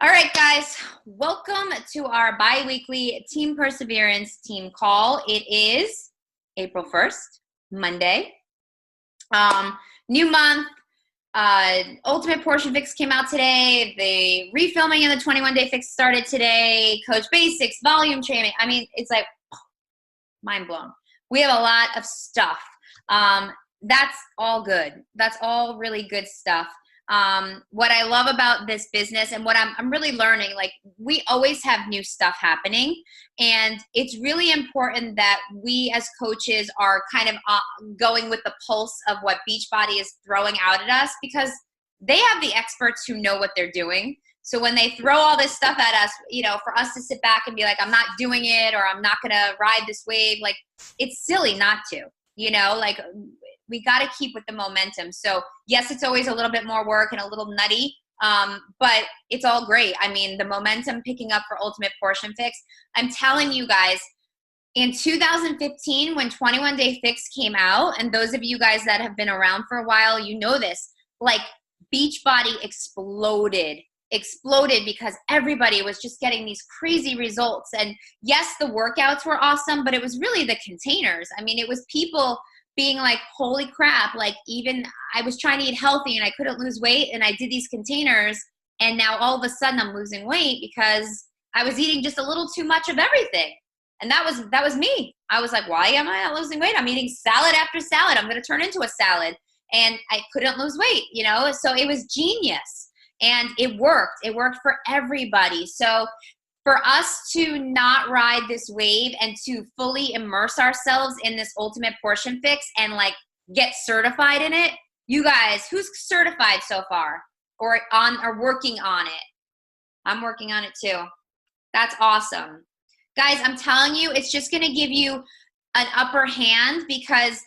All right, guys, welcome to our bi-weekly Team Perseverance team call. It is April 1st, Monday. New month. Ultimate Portion Fix came out today. The refilming in the 21-day fix started today. Coach Basics, volume training. I mean, it's like mind blown. We have a lot of stuff. That's all good. That's all really good stuff. What I love about this business and what I'm really learning, like we always have new stuff happening, and it's really important that we as coaches are kind of going with the pulse of what Beachbody is throwing out at us, because they have the experts who know what they're doing. So when they throw all this stuff at us, you know, for us to sit back and be like, I'm not doing it, or I'm not going to ride this wave, like it's silly not to, you know, like we got to keep with the momentum. So yes, it's always a little bit more work and a little nutty, but it's all great. I mean, the momentum picking up for Ultimate Portion Fix. I'm telling you guys, in 2015, when 21 Day Fix came out, and those of you guys that have been around for a while, you know this, like Beachbody exploded because everybody was just getting these crazy results. And yes, the workouts were awesome, but it was really the containers. I mean, it was people being like, holy crap, like even I was trying to eat healthy and I couldn't lose weight, and I did these containers, and now all of a sudden I'm losing weight because I was eating just a little too much of everything. And that was me. I was like, why am I not losing weight? I'm eating salad after salad. I'm going to turn into a salad. And I couldn't lose weight, you know? So it was genius. And it worked. It worked for everybody. So for us to not ride this wave and to fully immerse ourselves in this Ultimate Portion Fix and like get certified in it, you guys, who's certified so far or working on it? I'm working on it too. That's awesome. Guys, I'm telling you, it's just going to give you an upper hand, because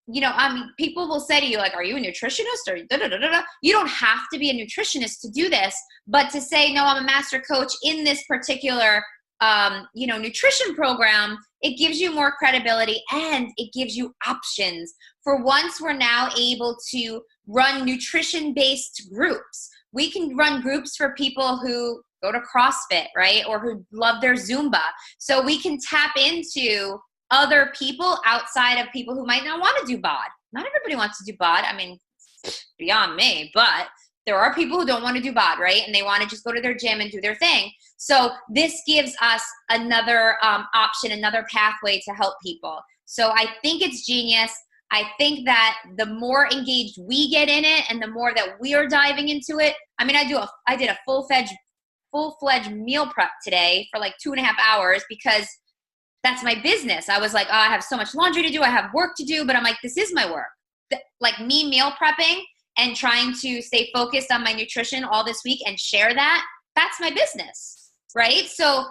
you know, I mean, people will say to you, like, are you a nutritionist or da, da, da, da, da. You don't have to be a nutritionist to do this, but to say, no, I'm a master coach in this particular, you know, nutrition program, it gives you more credibility and it gives you options. For once, we're now able to run nutrition-based groups. We can run groups for people who go to CrossFit, right? Or who love their Zumba. So we can tap into other people outside of people who might not want to do bod. Not everybody wants to do bod. I mean, beyond me, but there are people who don't want to do bod, right? And they want to just go to their gym and do their thing. So this gives us another option, another pathway to help people. So I think it's genius. I think that the more engaged we get in it and the more that we are diving into it. I mean, I did a full-fledged meal prep today for like 2.5 hours, because that's my business. I was like, oh, I have so much laundry to do. I have work to do, but I'm like, this is my work. Like me meal prepping and trying to stay focused on my nutrition all this week and share that, that's my business, right? So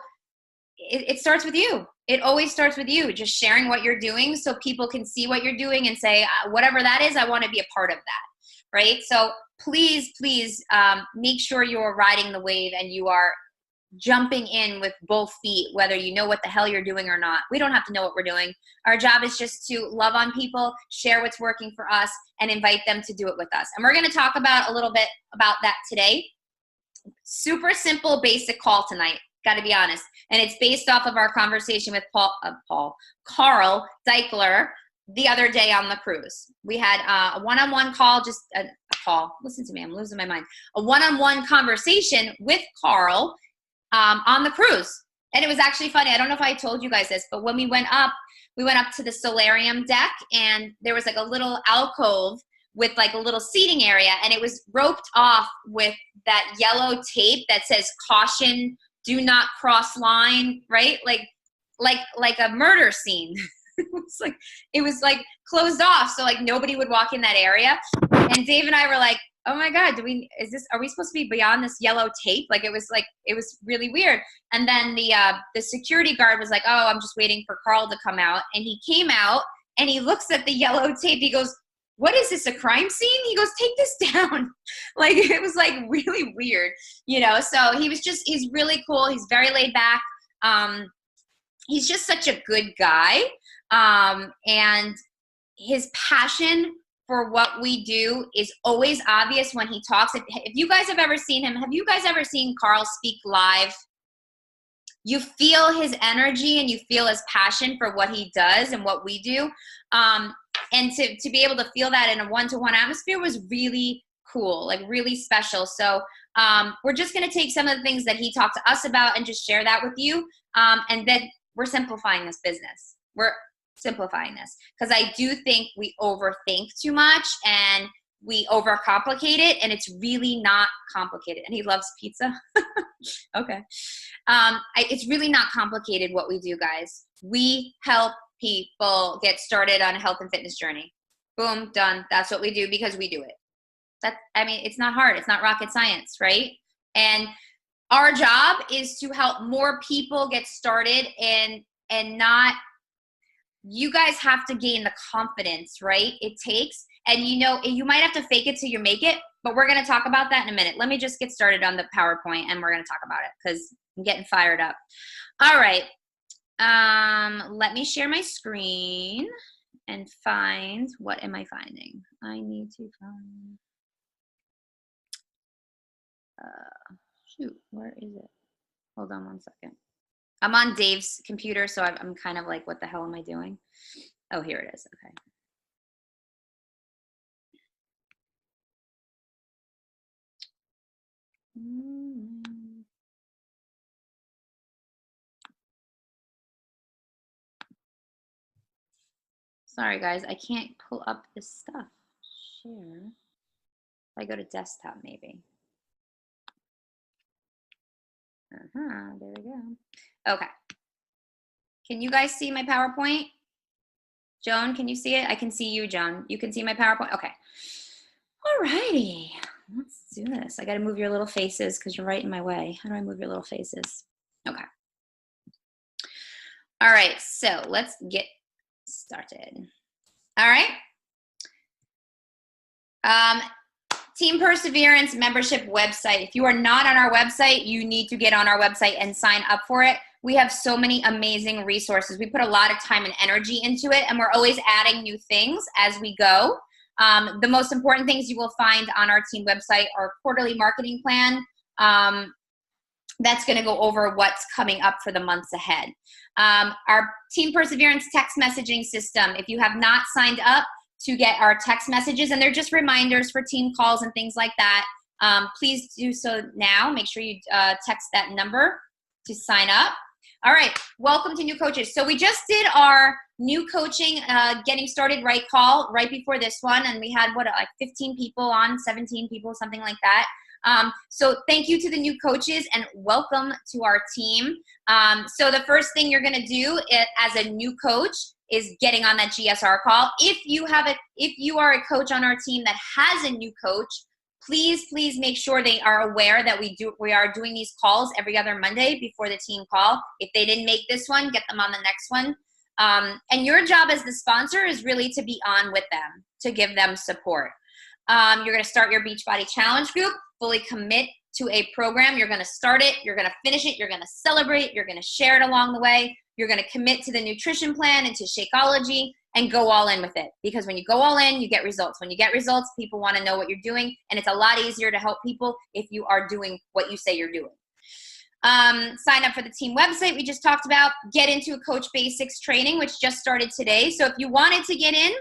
it starts with you. It always starts with you, just sharing what you're doing so people can see what you're doing and say, whatever that is, I want to be a part of that, right? So please, make sure you're riding the wave and you are jumping in with both feet, whether you know what the hell you're doing or not. We don't have to know what we're doing. Our job is just to love on people, share what's working for us, and invite them to do it with us. And we're going to talk about a little bit about that today. Super simple, basic call tonight, got to be honest. And it's based off of our conversation with Carl Deichler the other day on the cruise. We had a one-on-one call, just a call. Listen to me, I'm losing my mind. A one-on-one conversation with Carl on the cruise. And it was actually funny. I don't know if I told you guys this, but when we went up to the solarium deck, and there was like a little alcove with like a little seating area, and it was roped off with that yellow tape that says caution, do not cross line, right? Like a murder scene. it was like closed off, so like nobody would walk in that area. And Dave and I were like, oh my God, are we supposed to be beyond this yellow tape? Like it was really weird. And then the security guard was like, oh, I'm just waiting for Carl to come out. And he came out and he looks at the yellow tape. He goes, what is this, a crime scene? He goes, take this down. Like it was like really weird, you know? So he's really cool. He's very laid back. He's just such a good guy. And his passion for what we do is always obvious when he talks. If you guys have ever seen him, have you guys ever seen Carl speak live? You feel his energy and you feel his passion for what he does and what we do. And to be able to feel that in a one-to-one atmosphere was really cool, like really special. So we're just going to take some of the things that he talked to us about and just share that with you. And then we're simplifying this business. We're simplifying this because I do think we overthink too much and we overcomplicate it, and it's really not complicated. And he loves pizza. Okay. It's really not complicated what we do, guys. We help people get started on a health and fitness journey. Boom, done. That's what we do because we do it. It's not hard. It's not rocket science, right? And our job is to help more people get started and not, you guys have to gain the confidence, right? It takes, and you might have to fake it till you make it, but we're going to talk about that in a minute. Let me just get started on the PowerPoint and we're going to talk about it because I'm getting fired up. All right. Let me share my screen and find, what am I finding? I need to find, shoot, where is it? Hold on one second. I'm on Dave's computer, so I'm kind of like, what the hell am I doing? Oh, here it is. Okay. Sorry, guys. I can't pull up this stuff. Share. If I go to desktop, maybe. There we go. Okay. Can you guys see my PowerPoint? Joan, can you see it? I can see you, Joan. You can see my PowerPoint? Okay. All righty. Let's do this. I got to move your little faces because you're right in my way. How do I move your little faces? Okay. All right. So let's get started. All right. Team Perseverance membership website. If you are not on our website, you need to get on our website and sign up for it. We have so many amazing resources. We put a lot of time and energy into it, and we're always adding new things as we go. The most important things you will find on our team website are quarterly marketing plan. That's going to go over what's coming up for the months ahead. Our Team Perseverance text messaging system. If you have not signed up to get our text messages, and they're just reminders for team calls and things like that, please do so now. Make sure you text that number to sign up. All right, welcome to new coaches. So we just did our new coaching, getting started right call right before this one, and we had, like 15 people on, 17 people, something like that. So thank you to the new coaches and welcome to our team. So the first thing you're gonna do as a new coach is getting on that GSR call. If you are a coach on our team that has a new coach, please make sure they are aware that we are doing these calls every other Monday before the team call. If they didn't make this one, get them on the next one. And your job as the sponsor is really to be on with them, to give them support. You're going to start your Beachbody Challenge group, fully commit to a program. You're going to start it, you're going to finish it, you're going to celebrate, you're going to share it along the way. You're going to commit to the nutrition plan and to Shakeology and go all in with it. Because when you go all in, you get results. When you get results, people want to know what you're doing. And it's a lot easier to help people if you are doing what you say you're doing. Sign up for the team website we just talked about. Get into a Coach Basics training, which just started today. So if you wanted to get in,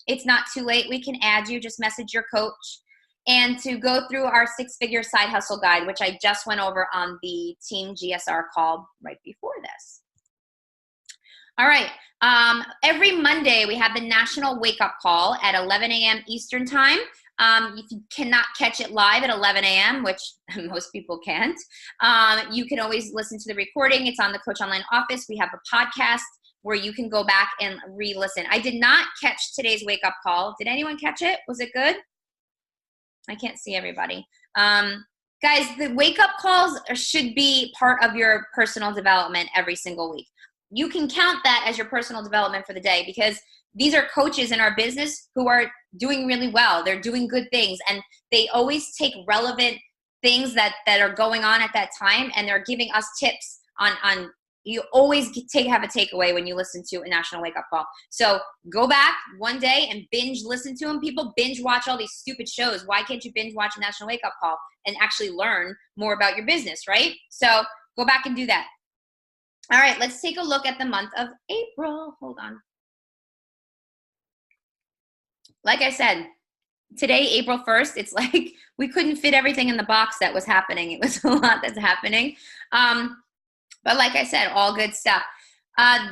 it's not too late. We can add you. Just message your coach. And to go through our 6-figure side hustle guide, which I just went over on the Team GSR call right before this. All right. Every Monday, we have the National Wake Up Call at 11 a.m. Eastern Time. If you cannot catch it live at 11 a.m., which most people can't, you can always listen to the recording. It's on the Coach Online Office. We have a podcast where you can go back and re-listen. I did not catch today's Wake Up Call. Did anyone catch it? Was it good? I can't see everybody. Guys, the Wake Up Calls should be part of your personal development every single week. You can count that as your personal development for the day because these are coaches in our business who are doing really well. They're doing good things, and they always take relevant things that are going on at that time, and they're giving us tips on you always have a takeaway when you listen to a National Wake Up Call. So go back one day and binge listen to them. People binge watch all these stupid shows. Why can't you binge watch a National Wake Up Call and actually learn more about your business, right? So go back and do that. All right, let's take a look at the month of April. Hold on. Like I said, today, April 1st, it's like we couldn't fit everything in the box that was happening. It was a lot that's happening. But like I said, all good stuff.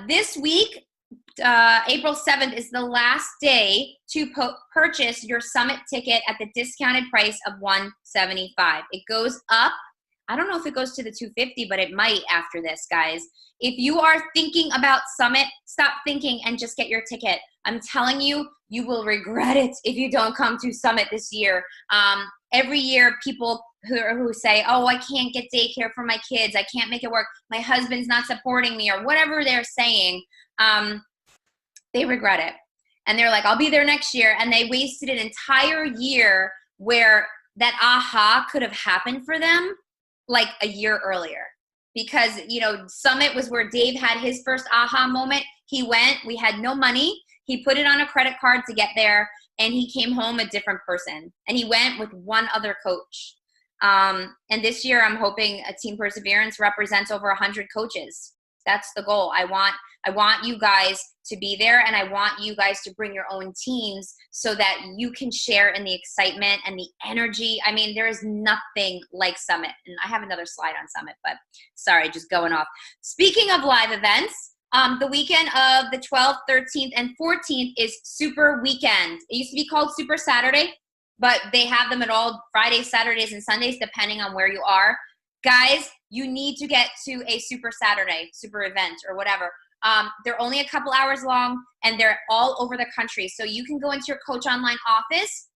This week, April 7th is the last day to purchase your summit ticket at the discounted price of $175. It goes up. I don't know if it goes to the $250, but it might after this, guys. If you are thinking about Summit, stop thinking and just get your ticket. I'm telling you, you will regret it if you don't come to Summit this year. Every year, people who say, oh, I can't get daycare for my kids. I can't make it work. My husband's not supporting me, or whatever they're saying, they regret it. And they're like, I'll be there next year. And they wasted an entire year where that aha could have happened for them like a year earlier. Because, you know, Summit was where Dave had his first aha moment. He went, we had no money. He put it on a credit card to get there, and he came home a different person. And he went with one other coach. And this year, I'm hoping Team Perseverance represents over 100 coaches. That's the goal. I want you guys to be there, and I want you guys to bring your own teams so that you can share in the excitement and the energy. I mean, there is nothing like Summit. And I have another slide on Summit, but sorry, just going off. Speaking of live events, the weekend of the 12th, 13th, and 14th is Super Weekend. It used to be called Super Saturday, but they have them at all Fridays, Saturdays, and Sundays, depending on where you are. Guys, you need to get to a Super Saturday, super event, or whatever. They're only a couple hours long, and they're all over the country. So you can go into your Coach Online office,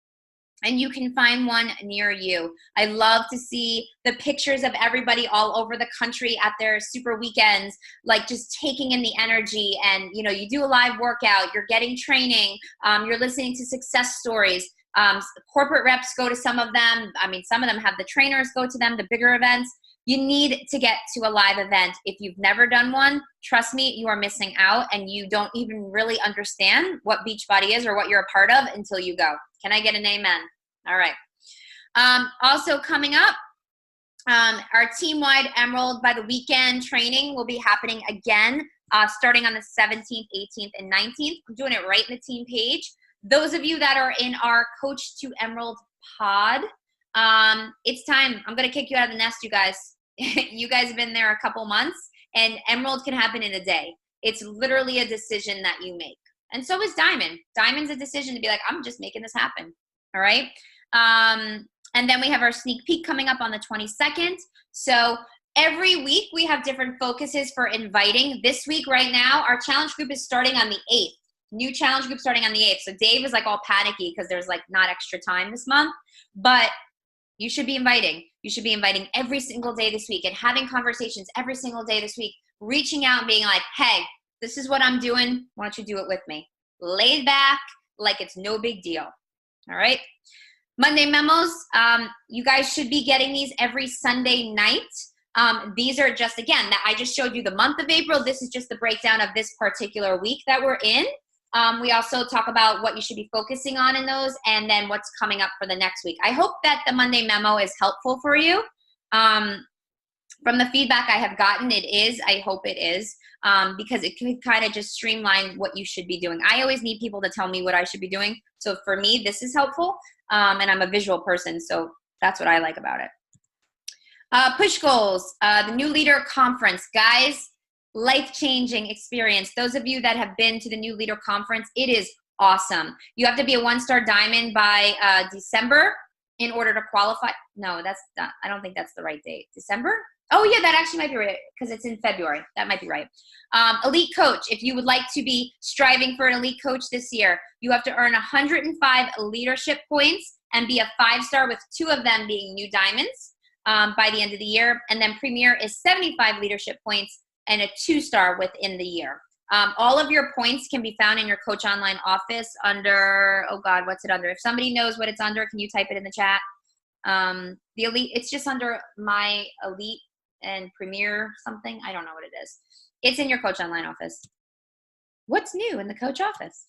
and you can find one near you. I love to see the pictures of everybody all over the country at their super weekends, like just taking in the energy. And, you know, you do a live workout, you're getting training, you're listening to success stories. Corporate reps go to some of them. I mean, some of them have the trainers go to them, the bigger events. You need to get to a live event. If you've never done one, trust me, you are missing out, and you don't even really understand what Beachbody is or what you're a part of until you go. Can I get an amen? All right. Also coming up, our team-wide Emerald by the Weekend training will be happening again, starting on the 17th, 18th, and 19th. I'm doing it right in the team page. Those of you that are in our Coach to Emerald pod, it's time. I'm going to kick you out of the nest, you guys. You guys have been there a couple months, and Emerald can happen in a day. It's literally a decision that you make. And so is Diamond. Diamond's a decision to be like, I'm just making this happen. All right. And then we have our sneak peek coming up on the 22nd. So every week we have different focuses for inviting. This week right now, our challenge group is starting on the 8th. New challenge group starting on the 8th. So Dave is like all panicky because there's like not extra time this month. But you should be inviting. You should be inviting every single day this week and having conversations every single day this week, reaching out and being like, hey, this is what I'm doing. Why don't you do it with me? Laid back, like it's no big deal. All right. Monday memos. You guys should be getting these every Sunday night. These are just, again, that I just showed you the month of April. This is just the breakdown of this particular week that we're in. We also talk about what you should be focusing on in those, and then what's coming up for the next week. I hope that the Monday memo is helpful for you. From the feedback I have gotten, it is. I hope it is, because it can kind of just streamline what you should be doing. I always need people to tell me what I should be doing. So for me, this is helpful, and I'm a visual person, so that's what I like about it. Push goals, the New Leader Conference. Guys, life-changing experience. Those of you that have been to the New Leader Conference, it is awesome. You have to be a one-star diamond by December in order to qualify. No, that's not, I don't think that's the right date. December? Oh yeah, that actually might be right because it's in February. That might be right. Elite coach. If you would like to be striving for an elite coach this year, you have to earn 105 leadership points and be a 5-star with 2 of them being new diamonds by the end of the year. And then Premier is 75 leadership points and a 2-star within the year. All of your points can be found in your Coach Online office under, oh God, what's it under? If somebody knows what it's under, can you type it in the chat? The elite, it's just under my elite, and Premier something. I don't know what it is. It's in your Coach Online office. What's new in the Coach office?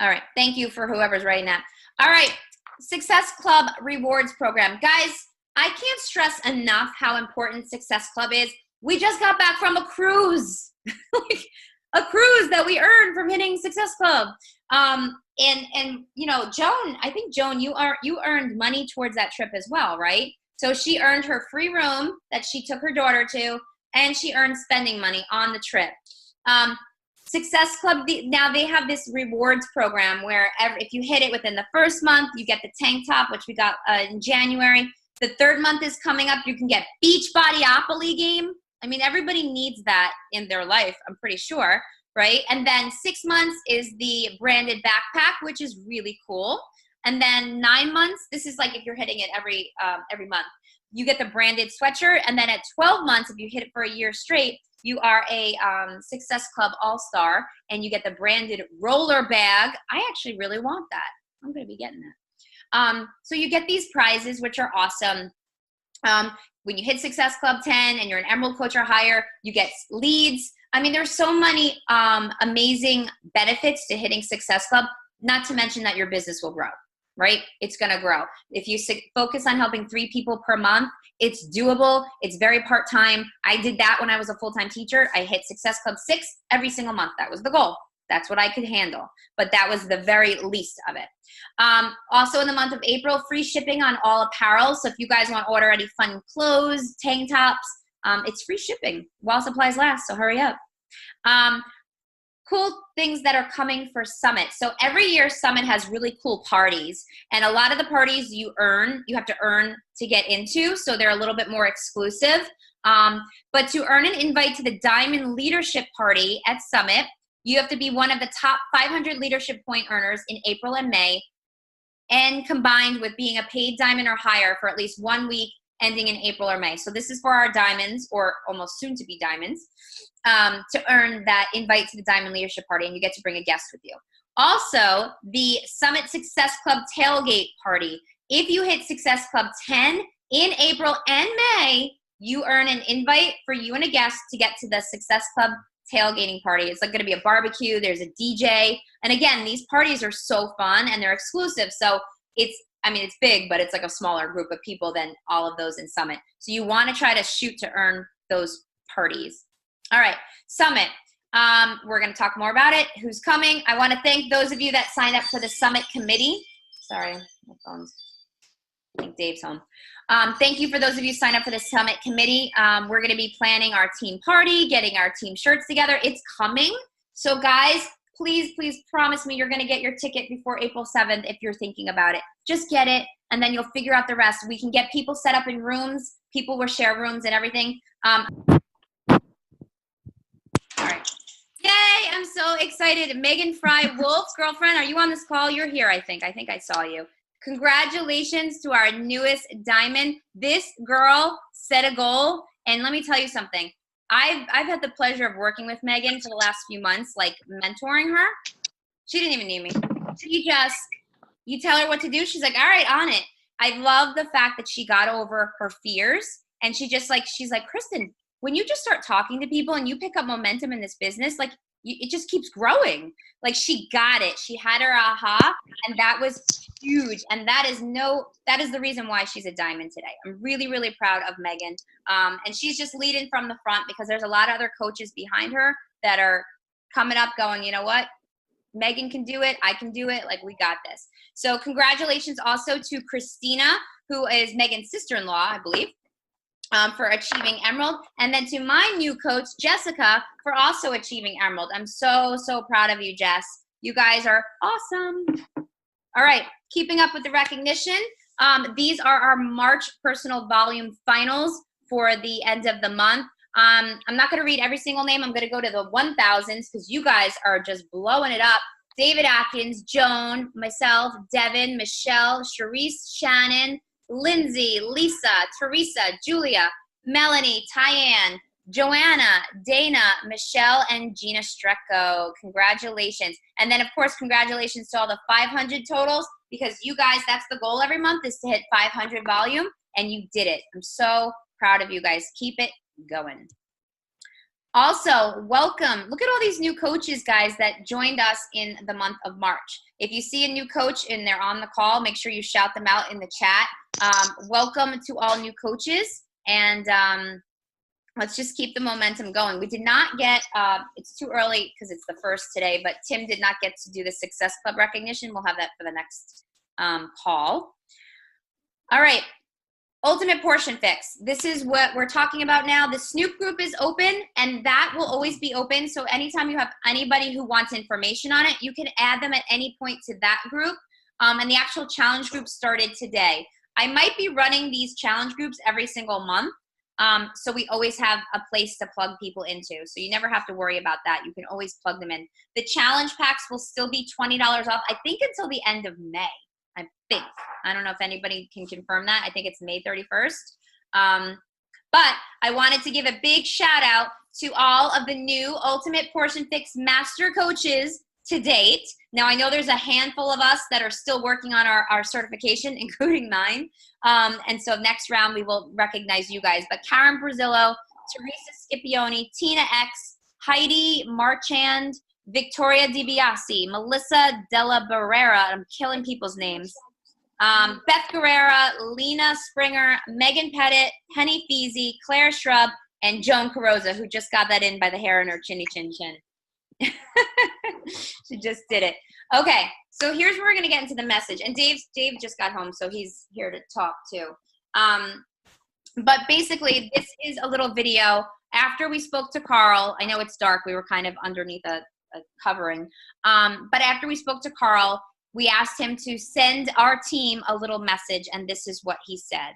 All right. Thank you for whoever's writing that. All right. Success Club rewards program. Guys, I can't stress enough how important Success Club is. We just got back from a cruise. Like, a cruise that we earned from hitting Success Club. And you know, Joan, I think Joan, you earned money towards that trip as well, right? So she earned her free room that she took her daughter to, and she earned spending money on the trip. Success Club, now they have this rewards program where if you hit it within the first month, you get the tank top, which we got in January. The third month is coming up. You can get Beach Bodyopoly game. I mean, everybody needs that in their life, I'm pretty sure, right? And then 6 months is the branded backpack, which is really cool. And then 9 months, this is like if you're hitting it every month, you get the branded sweatshirt. And then at 12 months, if you hit it for a year straight, you are a Success Club All-Star, and you get the branded roller bag. I actually really want that. I'm going to be getting that. So you get these prizes, which are awesome. When you hit Success Club 10 and you're an Emerald Coach or higher, you get leads. I mean, there's so many amazing benefits to hitting Success Club, not to mention that your business will grow, right? It's going to grow. If you focus on helping 3 people per month, it's doable. It's very part-time. I did that when I was a full-time teacher. I hit Success Club 6 every single month. That was the goal. That's what I could handle. But that was the very least of it. Also in the month of April, free shipping on all apparel. So if you guys want to order any fun clothes, tank tops, it's free shipping while supplies last, so hurry up. Cool things that are coming for Summit. So every year Summit has really cool parties, and a lot of the parties you have to earn to get into, so they're a little bit more exclusive. But to earn an invite to the Diamond Leadership Party at Summit, you have to be one of the top 500 leadership point earners in April and May, and combined with being a paid diamond or higher for at least 1 week ending in April or May. So this is for our diamonds, or almost soon to be diamonds, to earn that invite to the Diamond Leadership Party, and you get to bring a guest with you. Also, the Summit Success Club Tailgate Party. If you hit Success Club 10 in April and May, you earn an invite for you and a guest to get to the Success Club tailgating party. It's like going to be a barbecue. There's a DJ. And again, these parties are so fun and they're exclusive. So it's big, but it's like a smaller group of people than all of those in Summit. So you want to try to shoot to earn those parties. All right, Summit. We're going to talk more about it. Who's coming? I want to thank those of you that signed up for the Summit committee. Sorry, my phone's, I think Dave's home. Thank you for those of you who signed up for the Summit committee. We're going to be planning our team party, getting our team shirts together. It's coming. So guys, please, please promise me you're going to get your ticket before April 7th if you're thinking about it. Just get it, and then you'll figure out the rest. We can get people set up in rooms. People will share rooms and everything. All right. Yay, I'm so excited. Megan Fry Wolf's girlfriend, are you on this call? You're here, I think. I think I saw you. Congratulations to our newest diamond. This girl set a goal, and let me tell you something. I've had the pleasure of working with Megan for the last few months, like mentoring her. She didn't even need me. You tell her what to do, she's like, all right, on it. I love the fact that she got over her fears, and she's like, Kristen, when you just start talking to people and you pick up momentum in this business, like it just keeps growing. Like she got it. She had her aha, and that was huge. And that is the reason why she's a diamond today. I'm really, really proud of Megan. And she's just leading from the front because there's a lot of other coaches behind her that are coming up going, you know what? Megan can do it. I can do it. Like, we got this. So congratulations also to Christina, who is Megan's sister-in-law, I believe, for achieving Emerald. And then to my new coach, Jessica, for also achieving Emerald. I'm so, so proud of you, Jess. You guys are awesome. All right, keeping up with the recognition. These are our March personal volume finals for the end of the month. I'm not going to read every single name. I'm going to go to the 1000s because you guys are just blowing it up. David Atkins, Joan, myself, Devin, Michelle, Sharice, Shannon, Lindsay, Lisa, Teresa, Julia, Melanie, Tyann, Joanna, Dana, Michelle, and Gina Strecco. Congratulations. And then, of course, congratulations to all the 500 totals, because you guys, that's the goal every month, is to hit 500 volume, and you did it. I'm so, Proud of you guys. Keep it going. Also, welcome. Look at all these new coaches, guys, that joined us in the month of March. If you see a new coach and they're on the call, make sure you shout them out in the chat. Welcome to all new coaches, and let's just keep the momentum going. We did not get, it's too early because it's the first today, but Tim did not get to do the Success Club recognition. We'll have that for the next call. All right. Ultimate Portion Fix. This is what we're talking about now. The Snoop group is open, and that will always be open. So anytime you have anybody who wants information on it, you can add them at any point to that group. And the actual challenge group started today. I might be running these challenge groups every single month. So we always have a place to plug people into. So you never have to worry about that. You can always plug them in. The challenge packs will still be $20 off, I think, until the end of May. I think. I don't know if anybody can confirm that. I think it's May 31st. But I wanted to give a big shout out to all of the new Ultimate Portion Fix Master Coaches to date. Now, I know there's a handful of us that are still working on our certification, including mine. And so next round, we will recognize you guys. But Karen Brazillo, Teresa Scipione, Tina X, Heidi Marchand, Victoria DiBiase, Melissa Della Barrera, I'm killing people's names, Beth Guerrera, Lena Springer, Megan Pettit, Penny Feasy, Claire Shrub, and Joan Carroza, who just got that in by the hair in her chinny chin chin. She just did it. Okay, so here's where we're going to get into the message. And Dave just got home, so he's here to talk too. But basically, this is a little video. After we spoke to Carl, I know it's dark. We were kind of underneath a covering. But after we spoke to Carl, we asked him to send our team a little message, and this is what he said.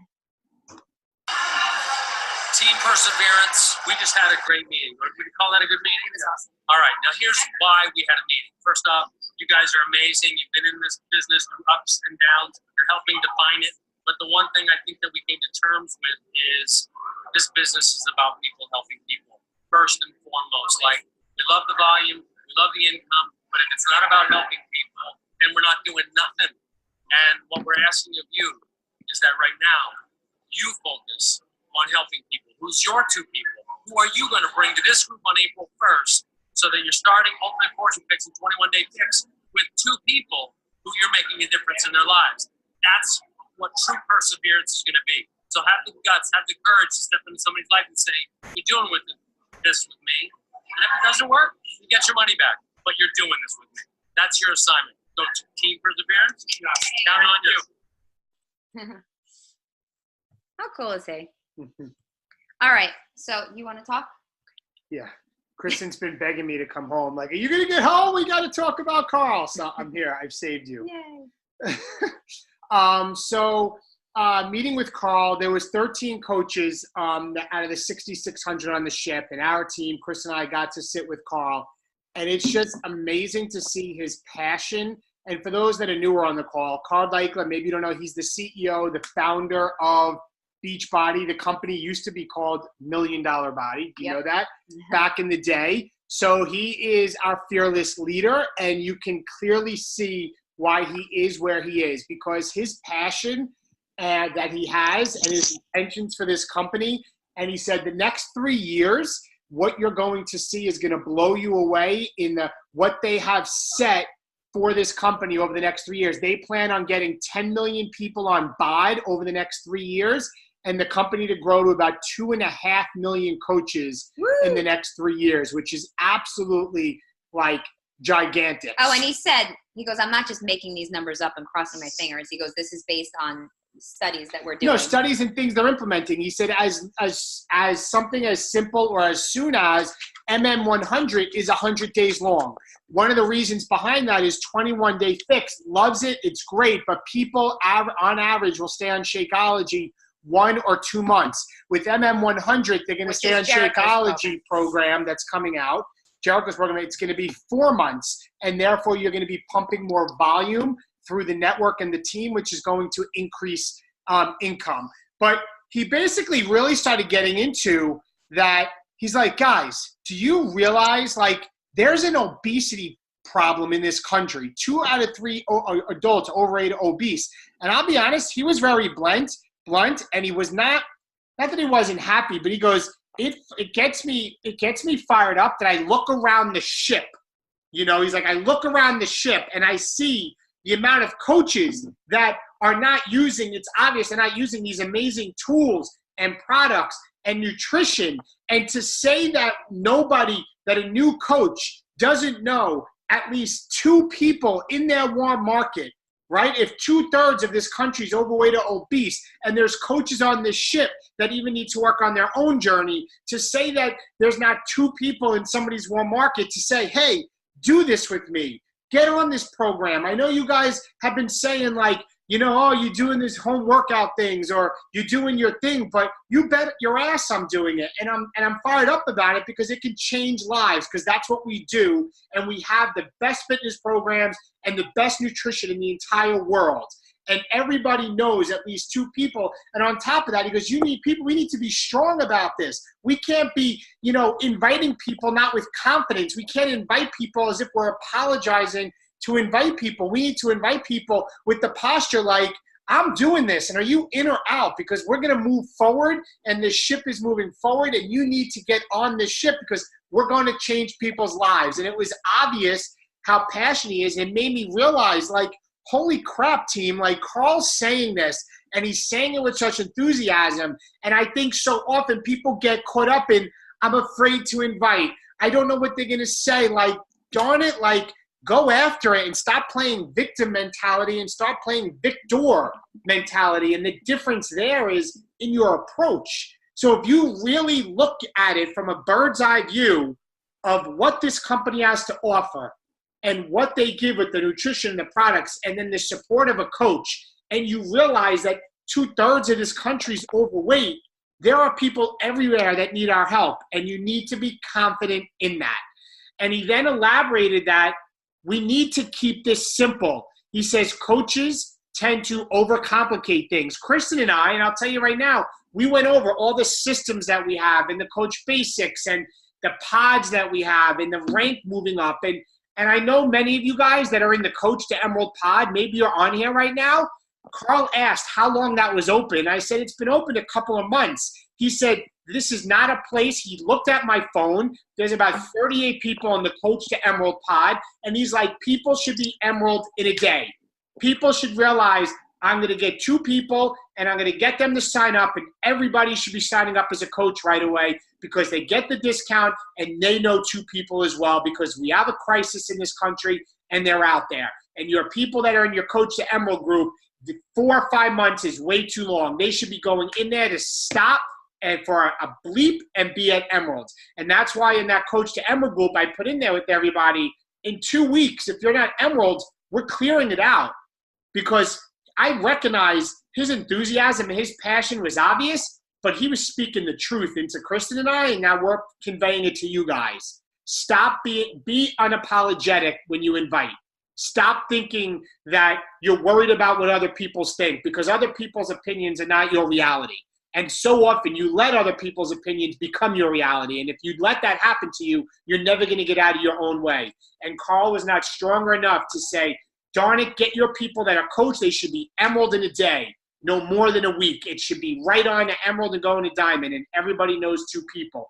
Team perseverance. We just had a great meeting. Would you call that a good meeting? Awesome. All right. Now here's why we had a meeting. First off, you guys are amazing. You've been in this business through ups and downs. You're helping define it. But the one thing I think that we came to terms with is this business is about people helping people first and foremost. Like, we love the volume. We love the income, but if it's not about helping people, then we're not doing nothing. And what we're asking of you is that right now, you focus on helping people. Who's your two people? Who are you going to bring to this group on April 1st so that you're starting Ultimate Portion Fix and 21-Day Fix with two people who you're making a difference in their lives? That's what true perseverance is going to be. So have the guts, have the courage to step into somebody's life and say, you're doing this with me. And if it doesn't work, you get your money back. But you're doing this with me. That's your assignment. So team perseverance, count on you. How cool is he? All right. So you want to talk? Yeah. Kristen's been begging me to come home. Like, are you going to get home? We got to talk about Carl. So I'm here. I've saved you. Yay. Meeting with Carl, there was 13 coaches out of the 6,600 on the ship, and our team, Chris and I, got to sit with Carl, and it's just amazing to see his passion. And for those that are newer on the call, Carl Deichler, maybe you don't know, he's the CEO, the founder of Beachbody. The company used to be called $1 Million Body. Do you know that? Back in the day. So he is our fearless leader, and you can clearly see why he is where he is, because his passion that he has and his intentions for this company. And he said the next 3 years, what you're going to see is going to blow you away in what they have set for this company over the next 3 years. They plan on getting 10 million people on BOD over the next 3 years, and the company to grow to about 2.5 million coaches in the next 3 years, which is absolutely like gigantic. Oh, and he goes, I'm not just making these numbers up and crossing my fingers. He goes, this is based on studies that we're doing. No, studies and things they're implementing. He said as something as simple or as soon as MM100 is 100 days long. One of the reasons behind that is 21-Day Fix. Loves it. It's great. But people on average will stay on Shakeology 1 or 2 months. With MM100, they're going to stay on Shakeology program that's coming out. Jericho's program, it's going to be 4 months. And therefore, you're going to be pumping more volume through the network and the team, which is going to increase income. But he basically really started getting into that. He's like, guys, do you realize, like, there's an obesity problem in this country. 2 out of 3 adults overweight, obese. And I'll be honest, he was very blunt, and he was not not that he wasn't happy, but he goes, it gets me fired up that I look around the ship. You know, he's like, I look around the ship and I see the amount of coaches that are not using, it's obvious they're not using these amazing tools and products and nutrition. And to say that that a new coach doesn't know at least 2 people in their warm market, right? If 2/3 of this country is overweight or obese, and there's coaches on this ship that even need to work on their own journey, to say that there's not 2 people in somebody's warm market to say, hey, do this with me. Get on this program. I know you guys have been saying like, you know, oh, you're doing this home workout things or you're doing your thing, but you bet your ass I'm doing it. And I'm fired up about it because it can change lives, because that's what we do. And we have the best fitness programs and the best nutrition in the entire world. And everybody knows at least 2 people. And on top of that, he goes, you need people. We need to be strong about this. We can't be, you know, inviting people not with confidence. We can't invite people as if we're apologizing to invite people. We need to invite people with the posture like, I'm doing this, and are you in or out? Because we're going to move forward, and the ship is moving forward, and you need to get on this ship because we're going to change people's lives. And it was obvious how passionate he is. It made me realize, like, holy crap, team, like Carl's saying this, and he's saying it with such enthusiasm. And I think so often people get caught up in, I'm afraid to invite. I don't know what they're going to say. Like, darn it, like, go after it and stop playing victim mentality and start playing victor mentality. And the difference there is in your approach. So if you really look at it from a bird's eye view of what this company has to offer and what they give with the nutrition and the products and then the support of a coach, and you realize that 2/3 of this country is overweight, there are people everywhere that need our help, and you need to be confident in that. And he then elaborated that we need to keep this simple. He says coaches tend to overcomplicate things. Kristen and I, and I'll tell you right now, we went over all the systems that we have and the coach basics and the pods that we have and the rank moving up. And I know many of you guys that are in the Coach to Emerald pod, maybe you're on here right now. Carl asked how long that was open. I said, it's been open a couple of months. He said, this is not a place. He looked at my phone. There's about 38 people on the Coach to Emerald pod. And he's like, people should be Emerald in a day. People should realize I'm going to get 2 people and I'm going to get them to sign up, and everybody should be signing up as a coach right away because they get the discount and they know 2 people as well, because we have a crisis in this country and they're out there. And your people that are in your Coach to Emerald group, 4 or 5 months is way too long. They should be going in there to stop and for a bleep and be at Emeralds. And that's why in that Coach to Emerald group, I put in there with everybody, in 2 weeks, if you're not Emeralds, we're clearing it out. Because I recognize his enthusiasm and his passion was obvious, but he was speaking the truth into Kristen and I, and now we're conveying it to you guys. Stop be unapologetic when you invite. Stop thinking that you're worried about what other people think, because other people's opinions are not your reality. And so often you let other people's opinions become your reality. And if you let that happen to you, you're never going to get out of your own way. And Carl was not stronger enough to say, darn it, get your people that are coached. They should be Emerald in a day, no more than a week. It should be right on to Emerald and going to Diamond, and everybody knows 2 people.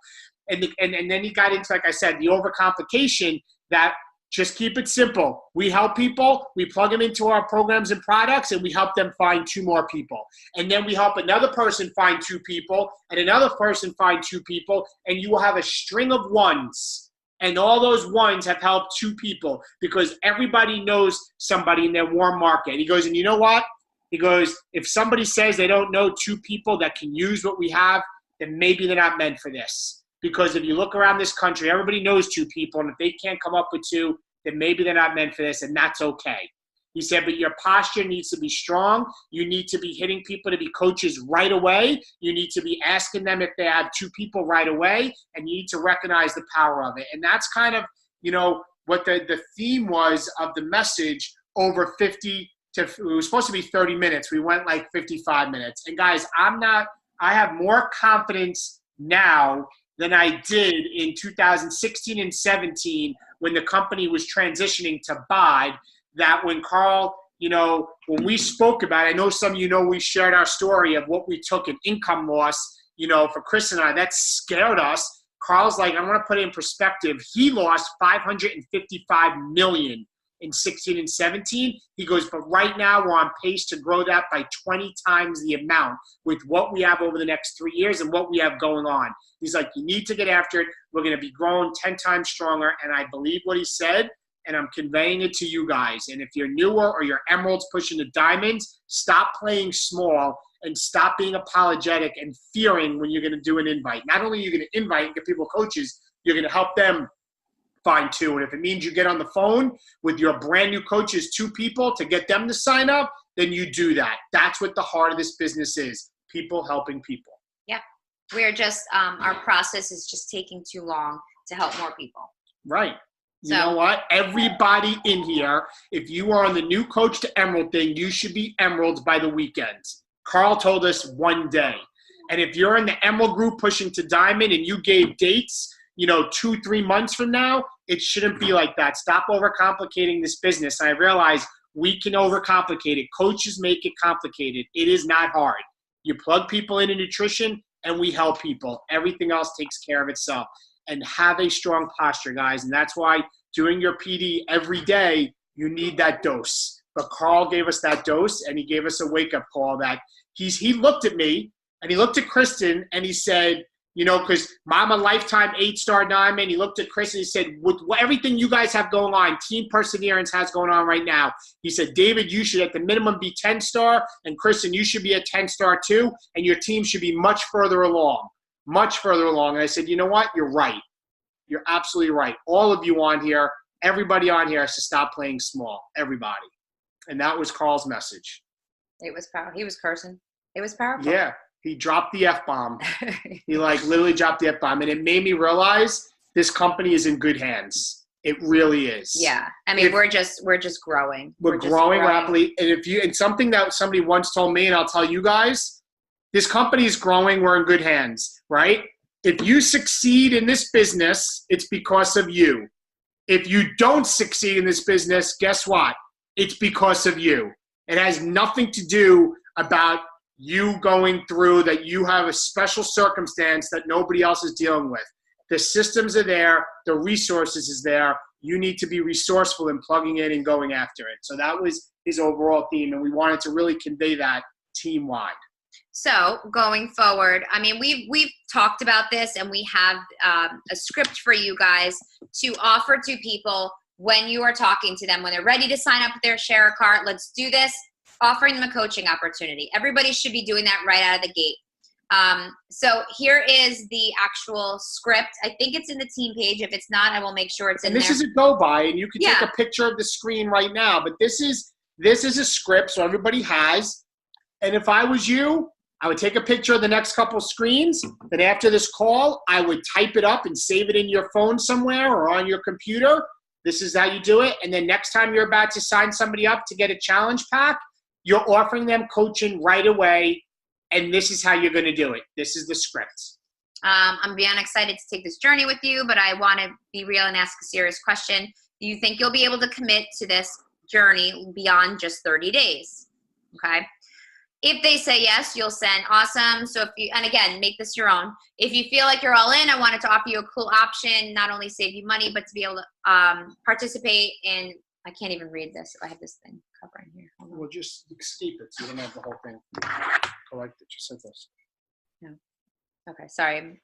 And then he got into, like I said, the overcomplication that just keep it simple. We help people, we plug them into our programs and products, and we help them find 2 more people. And then we help another person find 2 people, and another person find 2 people, and you will have a string of ones. And all those ones have helped 2 people because everybody knows somebody in their warm market. He goes, and you know what? He goes, if somebody says they don't know 2 people that can use what we have, then maybe they're not meant for this. Because if you look around this country, everybody knows 2 people. And if they can't come up with 2, then maybe they're not meant for this, and that's okay. He said, but your posture needs to be strong. You need to be hitting people to be coaches right away. You need to be asking them if they have 2 people right away, and you need to recognize the power of it. And that's kind of, you know, what the theme was of the message over 50 to, it was supposed to be 30 minutes. We went like 55 minutes. And guys, I have more confidence now than I did in 2016 and 17 when the company was transitioning to BOD. That when Carl, you know, when we spoke about it, I know some of you know we shared our story of what we took in income loss for Chris and I, that scared us. Carl's like, I want to put it in perspective. He lost $555 million in 16 and 17. He goes, but right now we're on pace to grow that by 20 times the amount with what we have over the next 3 years and what we have going on. He's like, you need to get after it. We're going to be growing 10 times stronger. And I believe what he said, and I'm conveying it to you guys. And if you're newer or you're emeralds pushing the diamonds, stop playing small and stop being apologetic and fearing when you're going to do an invite. Not only are you going to invite and get people coaches, you're going to help them find two. And if it means you get on the phone with your brand new coaches, 2 people, to get them to sign up, then you do that. That's what the heart of this business is, people helping people. Yeah. We're just, our process is just taking too long to help more people. Right. You know what? Everybody in here, if you are on the new Coach to Emerald thing, you should be emeralds by the weekend. Carl told us one day. And if you're in the emerald group pushing to diamond and you gave dates, 2-3 months from now, it shouldn't be like that. Stop overcomplicating this business. And I realize we can overcomplicate it. Coaches make it complicated. It is not hard. You plug people into nutrition and we help people. Everything else takes care of itself. And have a strong posture, guys. And that's why doing your PD every day, you need that dose. But Carl gave us that dose, and he gave us a wake-up call that he looked at me, and he looked at Kristen, and he said, because I'm a lifetime 8-star diamond. He looked at Chris and he said, with everything you guys have going on, Team Perseverance has going on right now, he said, David, you should at the minimum be 10-star, and Kristen, you should be a 10-star too, and your team should be much further along. Much further along. And I said, you know what? You're right. You're absolutely right. All of you on here, everybody on here has to stop playing small. Everybody. And that was Carl's message. It was powerful. He was cursing. It was powerful. Yeah. He dropped the F-bomb. He literally dropped the F-bomb. And it made me realize this company is in good hands. It really is. Yeah. I mean, we're just growing. We're growing rapidly. And something that somebody once told me, and I'll tell you guys, this company is growing. We're in good hands, right? If you succeed in this business, it's because of you. If you don't succeed in this business, guess what? It's because of you. It has nothing to do about you going through that you have a special circumstance that nobody else is dealing with. The systems are there. The resources is there. You need to be resourceful in plugging in and going after it. So that was his overall theme, and we wanted to really convey that team-wide. So going forward, I mean, we've talked about this, and we have a script for you guys to offer to people when you are talking to them, when they're ready to sign up with their share cart. Let's do this, offering them a coaching opportunity. Everybody should be doing that right out of the gate. So here is the actual script. I think it's in the team page. If it's not, I will make sure it's in there. And this is a go by, and you can take a picture of the screen right now. But this is a script, so everybody has. And if I was you, I would take a picture of the next couple screens. Then after this call, I would type it up and save it in your phone somewhere or on your computer. This is how you do it. And then next time you're about to sign somebody up to get a challenge pack, you're offering them coaching right away. And this is how you're going to do it. This is the script. I'm beyond excited to take this journey with you, but I want to be real and ask a serious question. Do you think you'll be able to commit to this journey beyond just 30 days? Okay. If they say yes, you'll send awesome. So if you, and again, make this your own. If you feel like you're all in, I wanted to offer you a cool option, not only save you money, but to be able to participate in, I can't even read this. I have this thing covering here. Well, just escape it so you don't have the whole thing. Collect it. Just hit this. No. Okay, sorry.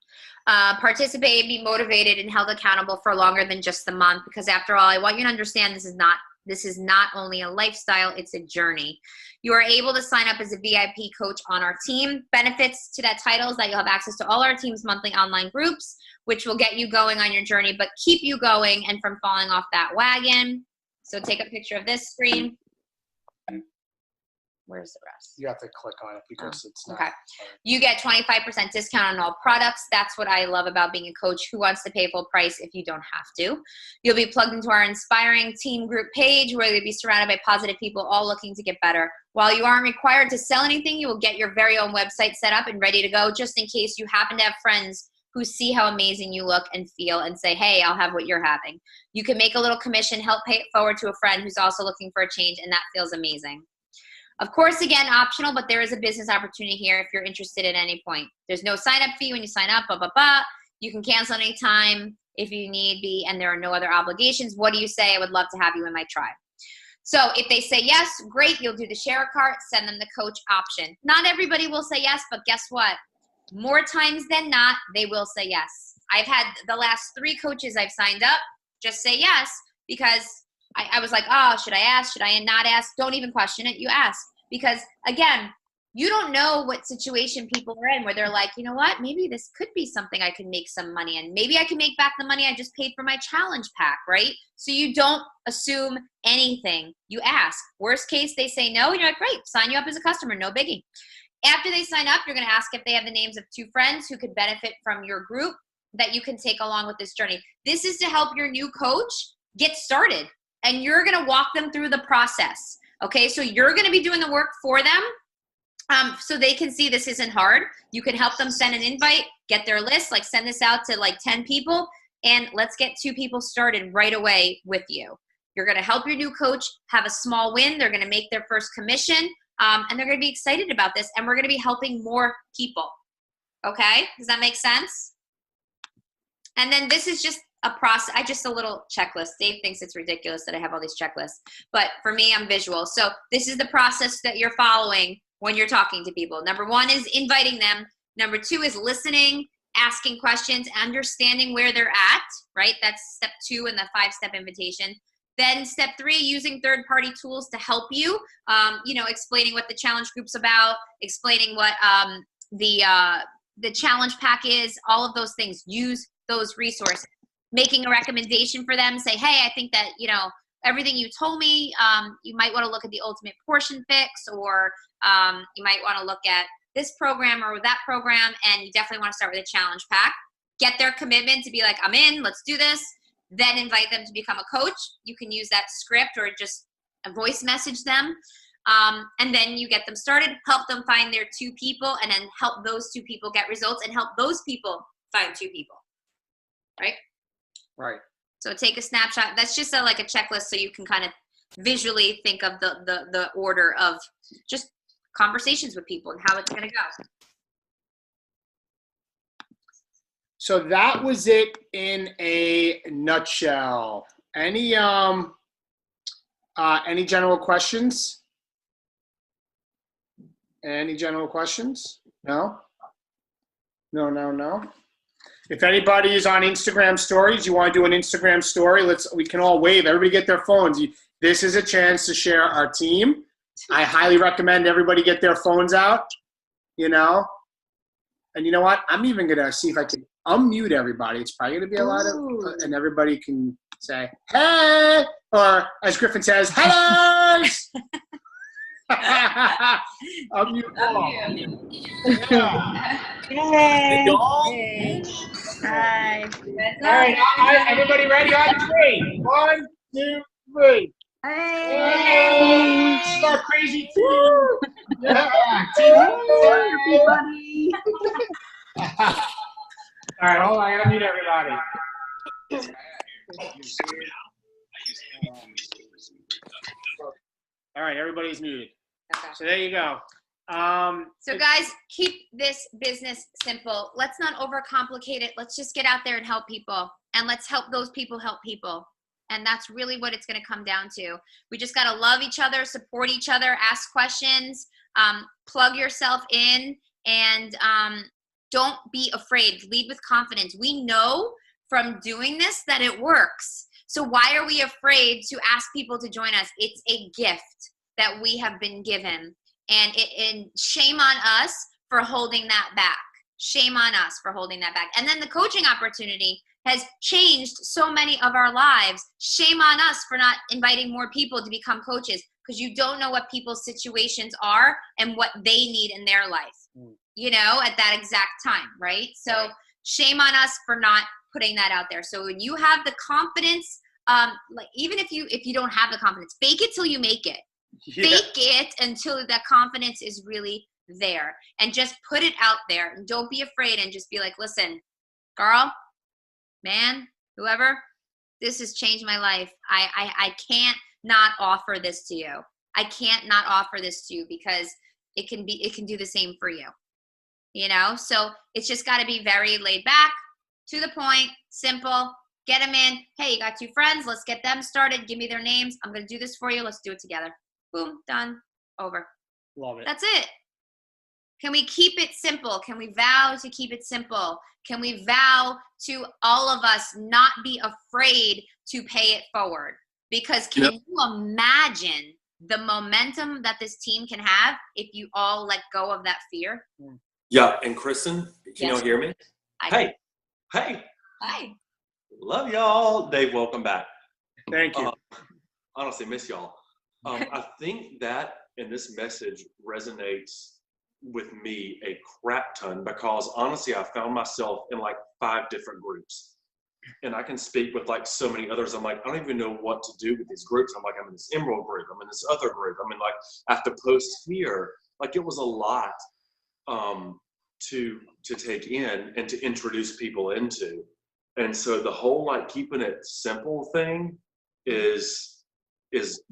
Participate, be motivated, and held accountable for longer than just the month. Because after all, I want you to understand this is not only a lifestyle, it's a journey. You are able to sign up as a VIP coach on our team. Benefits to that title is that you'll have access to all our team's monthly online groups, which will get you going on your journey, but keep you going and from falling off that wagon. So take a picture of this screen. Where's the rest? You have to click on it because it's not. Okay. You get 25% discount on all products. That's what I love about being a coach. Who wants to pay full price if you don't have to? You'll be plugged into our inspiring team group page where you'll be surrounded by positive people all looking to get better. While you aren't required to sell anything, you will get your very own website set up and ready to go just in case you happen to have friends who see how amazing you look and feel and say, hey, I'll have what you're having. You can make a little commission, help pay it forward to a friend who's also looking for a change, and that feels amazing. Of course, again, optional, but there is a business opportunity here if you're interested at any point. There's no sign-up fee when you sign up, blah, blah, blah. You can cancel anytime if you need be, and there are no other obligations. What do you say? I would love to have you in my tribe. So if they say yes, great, you'll do the share a cart, send them the coach option. Not everybody will say yes, but guess what? More times than not, they will say yes. I've had the last 3 coaches I've signed up just say yes because I was like, oh, should I ask? Should I not ask? Don't even question it. You ask. Because, again, you don't know what situation people are in where they're like, you know what? Maybe this could be something I can make some money in. Maybe I can make back the money I just paid for my challenge pack, right? So you don't assume anything. You ask. Worst case, they say no, and you're like, great, sign you up as a customer, no biggie. After they sign up, you're going to ask if they have the names of 2 friends who could benefit from your group that you can take along with this journey. This is to help your new coach get started, and you're going to walk them through the process. Okay, so you're going to be doing the work for them so they can see this isn't hard. You can help them send an invite, get their list, like send this out to like 10 people, and let's get 2 people started right away with you. You're going to help your new coach have a small win. They're going to make their first commission, and they're going to be excited about this, and we're going to be helping more people. Okay, does that make sense? And then this is just a process, just a little checklist. Dave thinks it's ridiculous that I have all these checklists, but for me, I'm visual. So this is the process that you're following when you're talking to people. Number 1 is inviting them. Number 2 is listening, asking questions, understanding where they're at, right? That's step 2 in the 5-step invitation. Then step 3, using third-party tools to help you, explaining what the challenge group's about, explaining what the challenge pack is, all of those things. Use those resources. Making a recommendation for them, say, hey, I think that, everything you told me, you might want to look at the ultimate portion fix, or you might want to look at this program or that program, and you definitely want to start with a challenge pack. Get their commitment to be like, I'm in, let's do this. Then invite them to become a coach. You can use that script or just a voice message them. And then you get them started, help them find their 2 people, and then help those 2 people get results and help those people find 2 people, right? Right. So take a snapshot. That's just like a checklist so you can kind of visually think of the order of just conversations with people and how it's going to go. So that was it in a nutshell. Any general questions? Any general questions? No? No. If anybody is on Instagram stories, you want to do an Instagram story, we can all wave. Everybody get their phones. This is a chance to share our team. I highly recommend everybody get their phones out, And you know what? I'm even going to see if I can unmute everybody. It's probably going to be a lot of, and everybody can say, hey, or as Griffin says, hello. Unmute all. Yeah. Hey. Hey. Hi. All right, everybody ready on 3? 1, 2, 3. Hey. This is our crazy team. Yeah. Team. Everybody. All right, hold on. I gotta mute everybody. All right, everybody's muted. Okay. So there you go. So guys, keep this business simple. Let's not overcomplicate it. Let's just get out there and help people, and let's help those people help people. And that's really what it's going to come down to. We just got to love each other, support each other, ask questions, plug yourself in, and don't be afraid. Lead with confidence. We know from doing this that it works. So why are we afraid to ask people to join us? It's a gift that we have been given. And shame on us for holding that back. Shame on us for holding that back. And then the coaching opportunity has changed so many of our lives. Shame on us for not inviting more people to become coaches, because you don't know what people's situations are and what they need in their life, at that exact time, right? So shame on us for not putting that out there. So when you have the confidence, even if you don't have the confidence, fake it till you make it. Yeah. Fake it until that confidence is really there, and just put it out there, and don't be afraid, and just be like, listen, girl, man, whoever, this has changed my life. I can't not offer this to you. I can't not offer this to you because it can do the same for you. You know, so it's just got to be very laid back, to the point, simple. Get them in. Hey, you got 2 friends. Let's get them started. Give me their names. I'm going to do this for you. Let's do it together. Boom, done, over. Love it. That's it. Can we keep it simple? Can we vow to keep it simple? Can we vow to all of us not be afraid to pay it forward? Because can you imagine the momentum that this team can have if you all let go of that fear? Yeah, and Kristen, can y'all hear me? Hey. Hi. Love y'all. Dave, welcome back. Thank you. Honestly, miss y'all. I think that and this message resonates with me a crap ton because honestly, I found myself in like 5 different groups. And I can speak with like so many others. I'm like, I don't even know what to do with these groups. I'm like, I'm in this Emerald group. I'm in this other group. I'm in like, I have to post here. Like it was a lot to take in and to introduce people into. And so the whole like keeping it simple thing is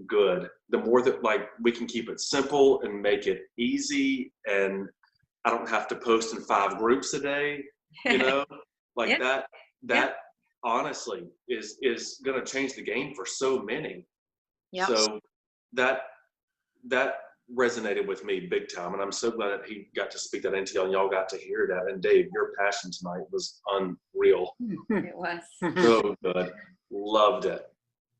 good. The more that like we can keep it simple and make it easy, and I don't have to post in 5 groups a day, you know, like that honestly is going to change the game for so many. Yep. So that resonated with me big time, and I'm so glad that he got to speak that into y'all and y'all got to hear that. And Dave, your passion tonight was unreal. It was. So good. Loved it.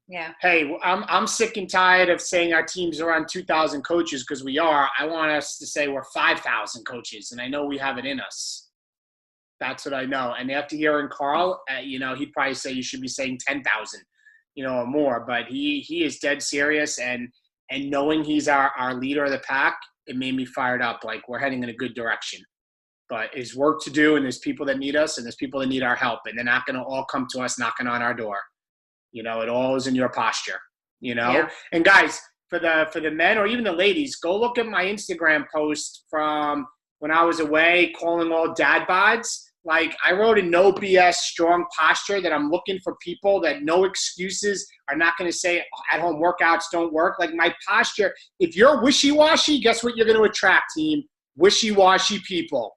Yeah. Hey, I'm sick and tired of saying our team's around 2,000 coaches because we are. I want us to say we're 5,000 coaches, and I know we have it in us. That's what I know. And after hearing Carl, you know, he'd probably say you should be saying 10,000, you know, or more. But he is dead serious, and knowing he's our leader of the pack, it made me fired up. Like we're heading in a good direction. But there's work to do, and there's people that need us, and there's people that need our help, and they're not going to all come to us knocking on our door. You know, it all is in your posture, you know? Yeah. And guys, for the men or even the ladies, go look at my Instagram post from when I was away calling all dad bods. Like I wrote a no BS strong posture that I'm looking for people that no excuses are not going to say at home workouts don't work. Like my posture, if you're wishy-washy, guess what you're going to attract, team? Wishy-washy people.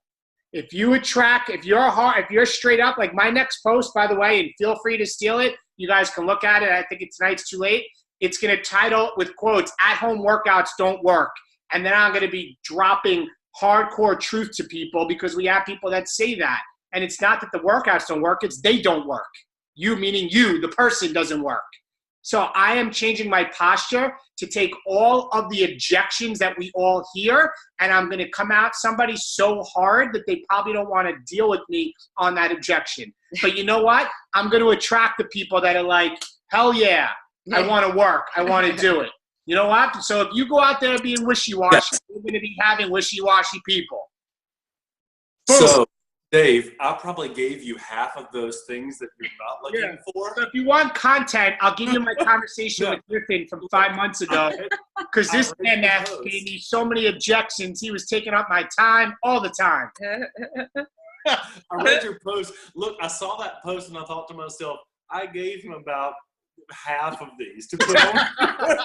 If you're straight up, like my next post, by the way, and feel free to steal it. You guys can look at it. I think tonight's too late. It's going to title with quotes, at-home workouts don't work. And then I'm going to be dropping hardcore truth to people because we have people that say that. And it's not that the workouts don't work. It's they don't work. You, meaning you, the person, doesn't work. So I am changing my posture to take all of the objections that we all hear, and I'm going to come out somebody so hard that they probably don't want to deal with me on that objection. But you know what? I'm going to attract the people that are like, hell yeah, I want to work. I want to do it. You know what? So if you go out there being wishy-washy, you're going to be having wishy-washy people. Boom. So, Dave, I probably gave you half of those things that you're not looking for. So if you want content, I'll give you my conversation with Griffin from 5 months ago. Because this MF gave me so many objections. He was taking up my time all the time. I read your post. Look, I saw that post and I thought to myself, I gave him about half of these to put on.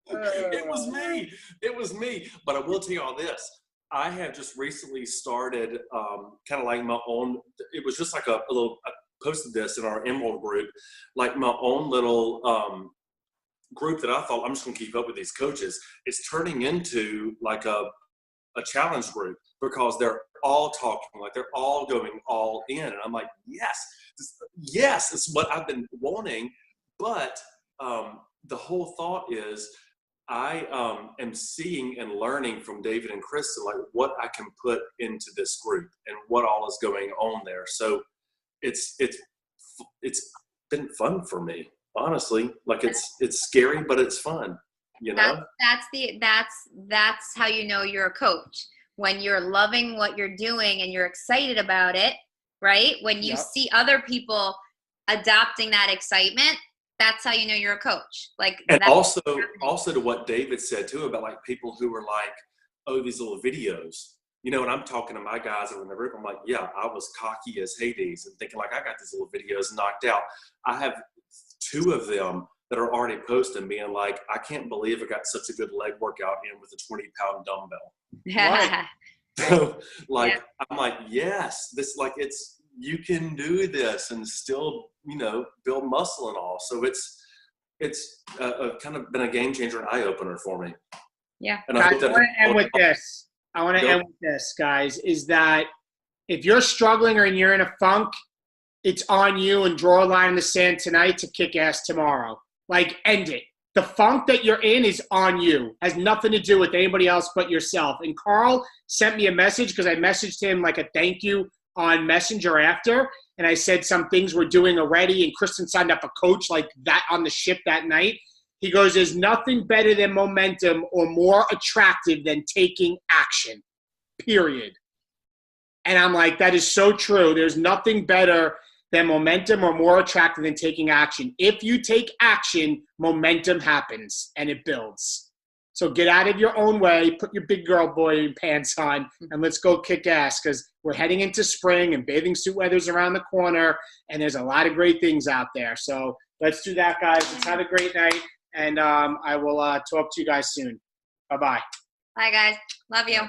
It was me. But I will tell you all this. I have just recently started kind of like my own, it was just like a little, I posted this in our Emerald group, like my own little group that I thought I'm just going to keep up with these coaches. It's turning into like a challenge group because they're all talking, like they're all going all in. And I'm like, yes, it's what I've been wanting. But the whole thought is, I am seeing and learning from David and Kristen, like what I can put into this group and what all is going on there. So it's been fun for me, honestly. Like it's scary, but it's fun. You know, that's how you know you're a coach, when you're loving what you're doing and you're excited about it, right? When you see other people adopting that excitement. That's how you know you're a coach. Like, and also to what David said too about like people who were like, oh, these little videos, you know, and I'm talking to my guys over in the group. I'm like, yeah, I was cocky as Hades and thinking like I got these little videos knocked out. I have 2 of them that are already posting, being like, I can't believe I got such a good leg workout in with a 20-pound dumbbell. Right. So like, I'm like, yes, this, like, it's, you can do this and still, you know, build muscle and all. So it's kind of been a game changer and eye opener for me. Yeah. And Guys, I hope that I want to end with this. I want to end with this, guys, is that if you're struggling or you're in a funk, it's on you, and draw a line in the sand tonight to kick ass tomorrow. Like, end it. The funk that you're in is on you. Has nothing to do with anybody else but yourself. And Carl sent me a message because I messaged him like a thank you on Messenger after. And I said some things we're doing already. And Kristen signed up a coach like that on the ship that night. He goes, there's nothing better than momentum or more attractive than taking action, period. And I'm like, that is so true. There's nothing better than momentum or more attractive than taking action. If you take action, momentum happens and it builds. So get out of your own way, put your big girl boy pants on, and let's go kick ass, because we're heading into spring and bathing suit weather's around the corner, and there's a lot of great things out there. So let's do that, guys. Let's have a great night, and I will talk to you guys soon. Bye-bye. Bye, guys. Love you.